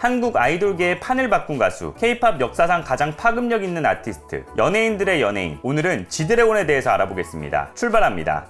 한국 아이돌계의 판을 바꾼 가수, K-팝 역사상 가장 파급력 있는 아티스트, 연예인들의 연예인. 오늘은 지드래곤에 대해서 알아보겠습니다. 출발합니다.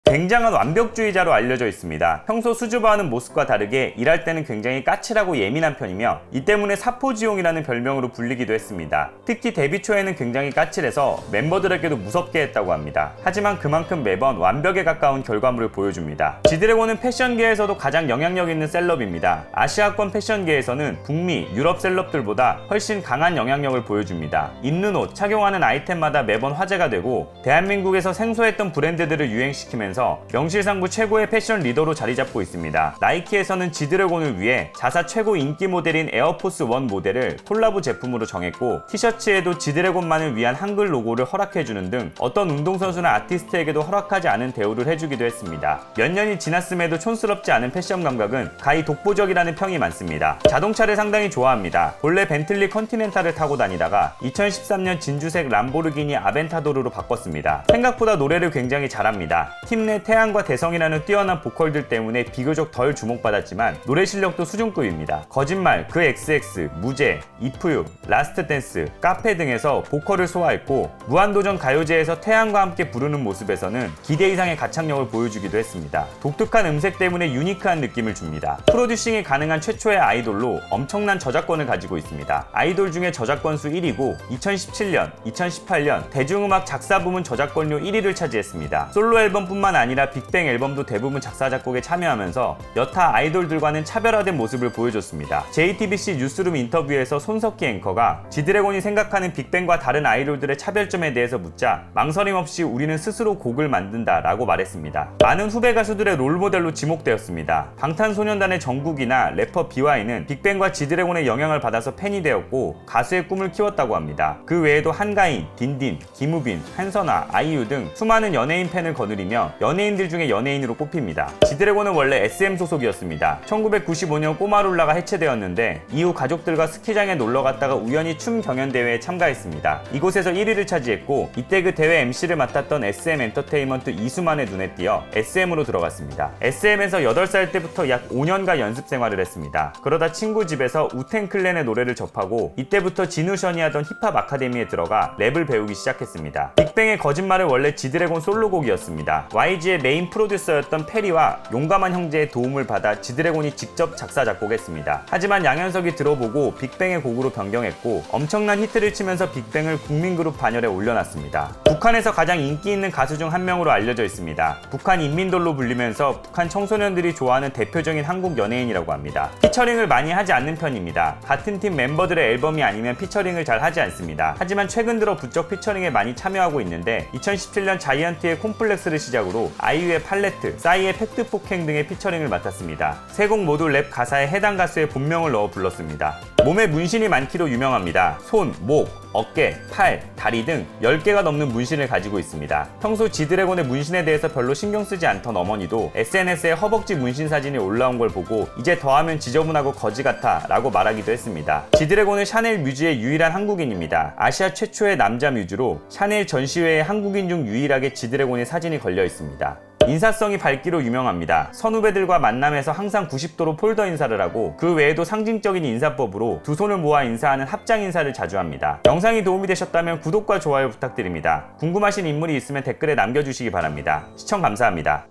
굉장한 완벽주의자로 알려져 있습니다. 평소 수줍어하는 모습과 다르게 일할 때는 굉장히 까칠하고 예민한 편이며 이 때문에 사포지용이라는 별명으로 불리기도 했습니다. 특히 데뷔 초에는 굉장히 까칠해서 멤버들에게도 무섭게 했다고 합니다. 하지만 그만큼 매번 완벽에 가까운 결과물을 보여줍니다. 지드래곤은 패션계에서도 가장 영향력 있는 셀럽입니다. 아시아권 패션계에서는 북미, 유럽 셀럽들보다 훨씬 강한 영향력을 보여줍니다. 입는 옷, 착용하는 아이템마다 매번 화제가 되고 대한민국에서 생소했던 브랜드들을 유행시키면서 명실상부 최고의 패션 리더로 자리 잡고 있습니다. 나이키에서는 지드래곤을 위해 자사 최고 인기 모델인 에어포스 1 모델을 콜라보 제품으로 정했고 티셔츠에도 지드래곤만을 위한 한글 로고를 허락해주는 등 어떤 운동선수나 아티스트에게도 허락하지 않은 대우를 해주기도 했습니다. 몇 년이 지났음에도 촌스럽지 않은 패션 감각은 가히 독보적이라는 평이 많습니다. 자동차를 상당히 좋아합니다. 본래 벤틀리 컨티넨탈을 타고 다니다가 2013년 진주색 람보르기니 아벤타도르로 바꿨습니다. 생각보다 노래를 굉장히 잘합니다. 팀 내 태양과 대성이라는 뛰어난 보컬들 때문에 비교적 덜 주목받았지만 노래 실력도 수준급입니다. 거짓말, 그 XX, 무제, 이프유, 라스트 댄스, 카페 등에서 보컬을 소화했고 무한도전 가요제에서 태양과 함께 부르는 모습에서는 기대 이상의 가창력을 보여주기도 했습니다. 독특한 음색 때문에 유니크한 느낌을 줍니다. 프로듀싱이 가능한 최초의 아이돌로 엄청난 저작권을 가지고 있습니다. 아이돌 중에 저작권 수 1위고 2017년, 2018년 대중음악 작사 부문 저작권료 1위를 차지했습니다. 솔로 앨범뿐만 아니라 빅뱅 앨범도 대부분 작사 작곡에 참여하면서 여타 아이돌들과는 차별화된 모습을 보여줬습니다. JTBC 뉴스룸 인터뷰에서 손석희 앵커가 지드래곤이 생각하는 빅뱅과 다른 아이돌들의 차별점에 대해서 묻자 망설임 없이 우리는 스스로 곡을 만든다 라고 말했습니다. 많은 후배 가수들의 롤모델로 지목되었습니다. 방탄소년단의 정국이나 래퍼 BY는 빅뱅과 지드래곤의 영향을 받아서 팬이 되었고 가수의 꿈을 키웠다고 합니다. 그 외에도 한가인, 딘딘, 김우빈, 한선아, 아이유 등 수많은 연예인 팬을 거느리며 연예인들 중에 연예인으로 꼽힙니다. 지드래곤은 원래 SM 소속이었습니다. 1995년 꼬마룰라가 해체되었는데 이후 가족들과 스키장에 놀러 갔다가 우연히 춤 경연 대회에 참가했습니다. 이곳에서 1위를 차지했고 이때 그 대회 MC를 맡았던 SM 엔터테인먼트 이수만의 눈에 띄어 SM으로 들어갔습니다. SM에서 8살 때부터 약 5년간 연습 생활을 했습니다. 그러다 친구 집에서 우텐클랜의 노래를 접하고 이때부터 진우션이 하던 힙합 아카데미에 들어가 랩을 배우기 시작했습니다. 빅뱅의 거짓말은 원래 지드래곤 솔로곡이었습니다. YG의 메인 프로듀서였던 페리와 용감한 형제의 도움을 받아 지드래곤이 직접 작사 작곡했습니다. 하지만 양현석이 들어보고 빅뱅의 곡으로 변경했고 엄청난 히트를 치면서 빅뱅을 국민그룹 반열에 올려놨습니다. 북한에서 가장 인기 있는 가수 중 한 명으로 알려져 있습니다. 북한 인민돌로 불리면서 북한 청소년들이 좋아하는 대표적인 한국 연예인이라고 합니다. 피처링을 많이 하지 않는 편입니다. 같은 팀 멤버들의 앨범이 아니면 피처링을 잘 하지 않습니다. 하지만 최근 들어 부쩍 피처링에 많이 참여하고 있는데 2017년 자이언티의 콤플렉스를 시작으로 아이유의 팔레트, 싸이의 팩트 폭행 등의 피처링을 맡았습니다. 세 곡 모두 랩 가사에 해당 가수의 본명을 넣어 불렀습니다. 몸에 문신이 많기로 유명합니다. 손, 목, 어깨, 팔, 다리 등 10개가 넘는 문신을 가지고 있습니다. 평소 지드래곤의 문신에 대해서 별로 신경 쓰지 않던 어머니도 SNS에 허벅지 문신 사진이 올라온 걸 보고 이제 더하면 지저분하고 거지 같아 라고 말하기도 했습니다. 지드래곤은 샤넬 뮤즈의 유일한 한국인입니다. 아시아 최초의 남자 뮤즈로 샤넬 전시회에 한국인 중 유일하게 지드래곤의 사진이 걸려 있습니다. 인사성이 밝기로 유명합니다. 선후배들과 만남에서 항상 90도로 폴더 인사를 하고 그 외에도 상징적인 인사법으로 두 손을 모아 인사하는 합장 인사를 자주 합니다. 영상이 도움이 되셨다면 구독과 좋아요 부탁드립니다. 궁금하신 인물이 있으면 댓글에 남겨주시기 바랍니다. 시청 감사합니다.